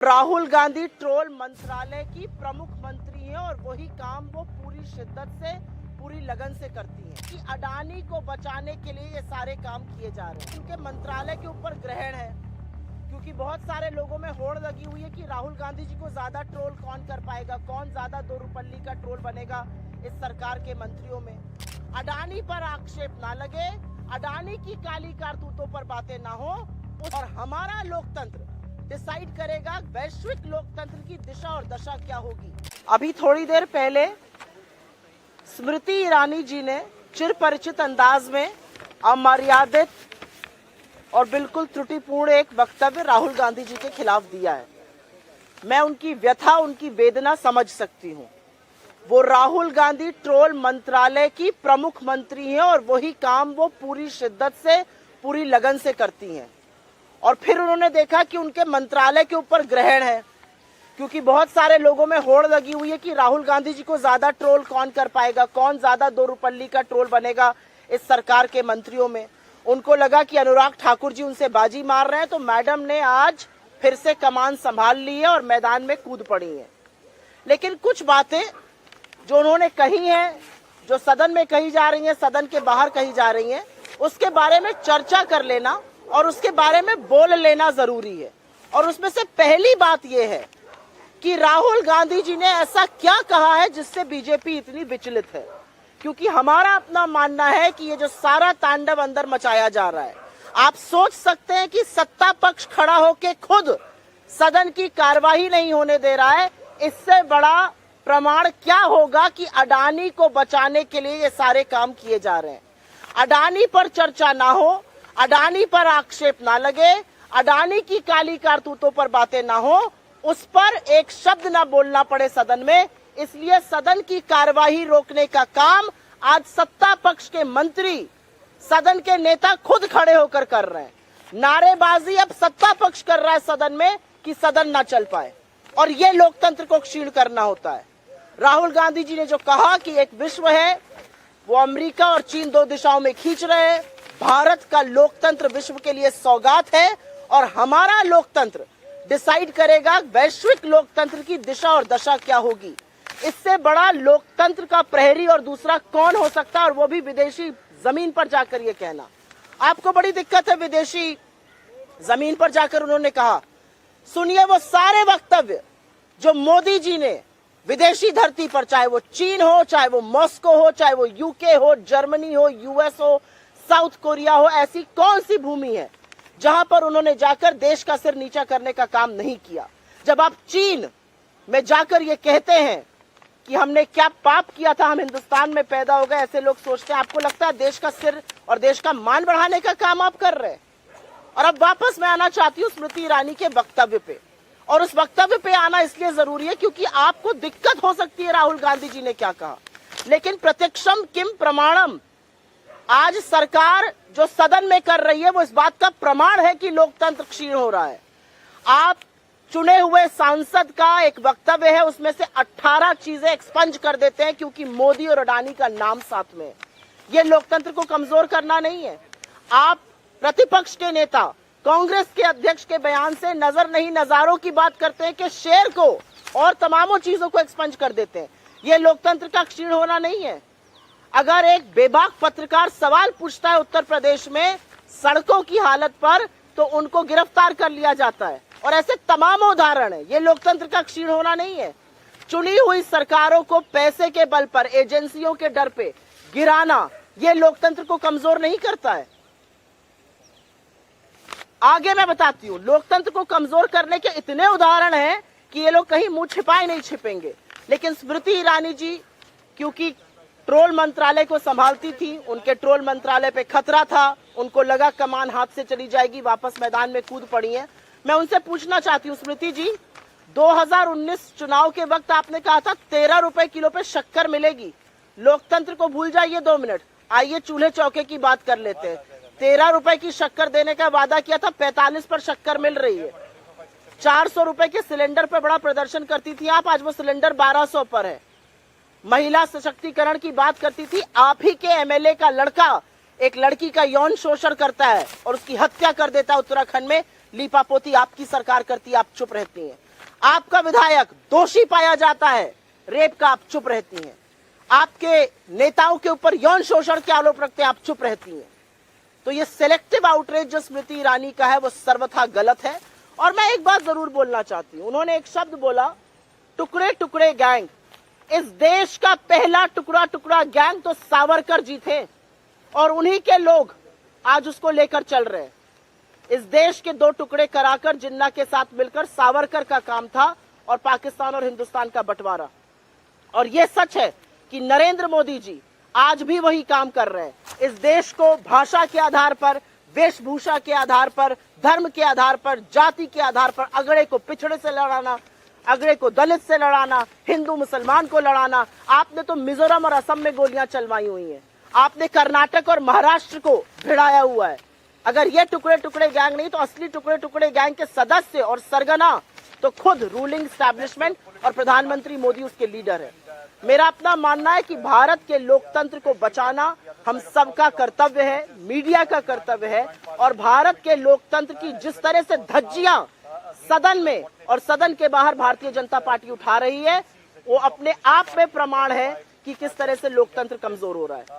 Rahul Gandhi troll मंत्रालय की प्रमुख मंत्री हैं और वही काम वो पूरी शिद्दत से पूरी लगन से करती हैं कि अडानी को बचाने के लिए ये सारे काम किए जा रहे हैं। उनके मंत्रालय के ऊपर ग्रहण है क्योंकि बहुत सारे लोगों में होड़ लगी हुई है कि राहुल गांधी जी को ज्यादा ट्रोल कौन कर पाएगा, कौन ज्यादा दो रुपल्ली का ट्रोल बनेगा इस सरकार के मंत्रियों में। अडानी पर आक्षेप ना लगे, अडानी की काली कारतूतों पर बातें ना हो और हमारा लोकतंत्र डिसाइड करेगा वैश्विक लोकतंत्र की दिशा और दशा क्या होगी। अभी थोड़ी देर पहले स्मृति ईरानी जी ने चिरपरिचित अंदाज में अमर्यादित और बिल्कुल त्रुटिपूर्ण एक वक्तव्य राहुल गांधी जी के खिलाफ दिया है। मैं उनकी व्यथा, उनकी वेदना समझ सकती हूँ। वो राहुल गांधी ट्रोल मंत्रालय की प्रमुख मंत्री हैं और वही काम वो पूरी शिद्दत से पूरी लगन से करती हैं। और फिर उन्होंने देखा कि उनके मंत्रालय के ऊपर ग्रहण है क्योंकि बहुत सारे लोगों में होड़ लगी हुई है कि राहुल गांधी जी को ज्यादा ट्रोल कौन कर पाएगा, कौन ज्यादा दो रुपल्ली का ट्रोल बनेगा इस सरकार के मंत्रियों में। उनको लगा कि अनुराग ठाकुर जी उनसे बाजी मार रहे हैं, तो मैडम ने आज फिर से कमान संभाल ली है और मैदान में कूद पड़ी है। लेकिन कुछ बातें जो उन्होंने कही हैं, जो सदन में कही जा रही हैं, सदन के बाहर कही जा रही हैं, उसके बारे में चर्चा कर लेना और उसके बारे में बोल लेना जरूरी है। और उसमें से पहली बात यह है कि राहुल गांधी जी ने ऐसा क्या कहा है जिससे बीजेपी इतनी विचलित है। क्योंकि हमारा अपना मानना है कि ये जो सारा तांडव अंदर मचाया जा रहा है, आप सोच सकते हैं कि सत्ता पक्ष खड़ा होकर खुद सदन की कार्यवाही नहीं होने दे रहा है। इससे बड़ा प्रमाण क्या होगा कि अडानी को बचाने के लिए ये सारे काम किए जा रहे हैं। अडानी पर चर्चा ना हो, अडानी पर आक्षेप ना लगे, अडानी की काली कारतूतों पर बातें ना हो, उस पर एक शब्द ना बोलना पड़े सदन में। इसलिए सदन की कार्यवाही रोकने का काम आज सत्ता पक्ष के मंत्री, सदन के नेता खुद खड़े होकर कर रहे हैं। नारेबाजी अब सत्ता पक्ष कर रहा है सदन में कि सदन ना चल पाए, और ये लोकतंत्र को क्षीण करना होता है। राहुल गांधी जी ने जो कहा कि एक विश्व है, वो अमेरिका और चीन दो दिशाओं में खींच रहे हैं। भारत का लोकतंत्र विश्व के लिए सौगात है और हमारा लोकतंत्र डिसाइड करेगा वैश्विक लोकतंत्र की दिशा और दशा क्या होगी। इससे बड़ा लोकतंत्र का प्रहरी और दूसरा कौन हो सकता है, और वो भी विदेशी जमीन पर जाकर ये कहना। आपको बड़ी दिक्कत है विदेशी जमीन पर जाकर उन्होंने कहा। सुनिए वो सारे वक्तव्य जो मोदी जी ने विदेशी धरती पर, चाहे वो चीन हो, चाहे वो मॉस्को हो, चाहे वो यूके हो, जर्मनी हो, यूएस हो, साउथ कोरिया हो, ऐसी कौन सी भूमि है जहां पर उन्होंने जाकर देश का सिर नीचा करने का काम नहीं किया। जब आप चीन में जाकर ये कहते हैं कि हमने क्या पाप किया था, हम हिंदुस्तान में पैदा हो गए, ऐसे लोग सोचते हैं। आपको लगता है देश का सिर और देश का मान बढ़ाने का काम आप कर रहे हैं। और अब वापस मैं आना चाहती हूँ स्मृति ईरानी के वक्तव्य पे, और उस वक्तव्य पे आना इसलिए जरूरी है क्योंकि आपको दिक्कत हो सकती है राहुल गांधी जी ने क्या कहा, लेकिन प्रत्यक्षम किम प्रमाणम, आज सरकार जो सदन में कर रही है वो इस बात का प्रमाण है कि लोकतंत्र क्षीण हो रहा है। आप चुने हुए सांसद का एक वक्तव्य है, उसमें से 18 चीजें एक्सपंज कर देते हैं क्योंकि मोदी और अडानी का नाम साथ में है। ये लोकतंत्र को कमजोर करना नहीं है। आप प्रतिपक्ष के नेता, कांग्रेस के अध्यक्ष के बयान से नजर नहीं नजारों की बात करते हैं कि शेर को और तमामों चीजों को एक्सपंज कर देते हैं। ये लोकतंत्र का क्षीण होना नहीं है। अगर एक बेबाक पत्रकार सवाल पूछता है उत्तर प्रदेश में सड़कों की हालत पर, तो उनको गिरफ्तार कर लिया जाता है, और ऐसे तमाम उदाहरण है। ये लोकतंत्र का क्षीण होना नहीं है। चुनी हुई सरकारों को पैसे के बल पर, एजेंसियों के डर पे गिराना, ये लोकतंत्र को कमजोर नहीं करता है। आगे मैं बताती हूँ, लोकतंत्र को कमजोर करने के इतने उदाहरण हैं कि ये लोग कहीं मुंह छिपाए नहीं छिपेंगे। लेकिन स्मृति ईरानी जी क्योंकि ट्रोल मंत्रालय को संभालती थी, उनके ट्रोल मंत्रालय पे खतरा था, उनको लगा कमान हाथ से चली जाएगी, वापस मैदान में कूद पड़ी हैं। मैं उनसे पूछना चाहती हूँ स्मृति जी, 2019 चुनाव के वक्त आपने कहा था 13 रुपए किलो पे शक्कर मिलेगी। लोकतंत्र को भूल जाइए 2 मिनट, आइए चूल्हे चौके की बात कर लेते हैं। 13 रुपए की शक्कर देने का वादा किया था, 45 पर शक्कर मिल रही है। 400 रुपए के सिलेंडर पर बड़ा प्रदर्शन करती थी आप, आज वो सिलेंडर 1200 पर है। महिला सशक्तिकरण की बात करती थी, आप ही के एमएलए का लड़का एक लड़की का यौन शोषण करता है और उसकी हत्या कर देता है उत्तराखंड में, लीपापोती आपकी सरकार करती है, आप चुप रहती हैं। आपका विधायक दोषी पाया जाता है रेप का, आप चुप रहती हैं। आपके नेताओं के ऊपर यौन शोषण के आरोप रखते हैं, आप चुप रहती हैं। तो ये सिलेक्टिव आउटरीच जो स्मृति ईरानी का है वो सर्वथा गलत है। और मैं एक बात जरूर बोलना चाहती हूं, उन्होंने एक शब्द बोला, टुकड़े टुकड़े गैंग। इस देश का पहला टुकड़ा टुकड़ा गैंग तो सावरकर जी थे और उन्हीं के लोग आज उसको लेकर चल रहे हैं। इस देश के दो टुकड़े कराकर जिन्ना के साथ मिलकर सावरकर का काम था और पाकिस्तान और हिंदुस्तान का बंटवारा। और यह सच है कि नरेंद्र मोदी जी आज भी वही काम कर रहे हैं। इस देश को भाषा के आधार पर, वेशभूषा के आधार पर, धर्म के आधार पर, जाति के आधार पर अगड़े को पिछड़े से लड़ाना, अगड़े को दलित से लड़ाना, हिंदू मुसलमान को लड़ाना। आपने तो मिजोरम और असम में गोलियां चलवाई हुई हैं, आपने कर्नाटक और महाराष्ट्र को भिड़ाया हुआ है। अगर ये टुकड़े टुकड़े गैंग नहीं तो असली टुकड़े टुकड़े गैंग के सदस्य और सरगना तो खुद रूलिंग एस्टैब्लिशमेंट और प्रधानमंत्री मोदी उसके लीडर है। मेरा अपना मानना है कि भारत के लोकतंत्र को बचाना हम सबका कर्तव्य है, मीडिया का कर्तव्य है। और भारत के लोकतंत्र की जिस तरह से धज्जियां सदन में और सदन के बाहर भारतीय जनता पार्टी उठा रही है, वो अपने आप में प्रमाण है कि किस तरह से लोकतंत्र कमजोर हो रहा है।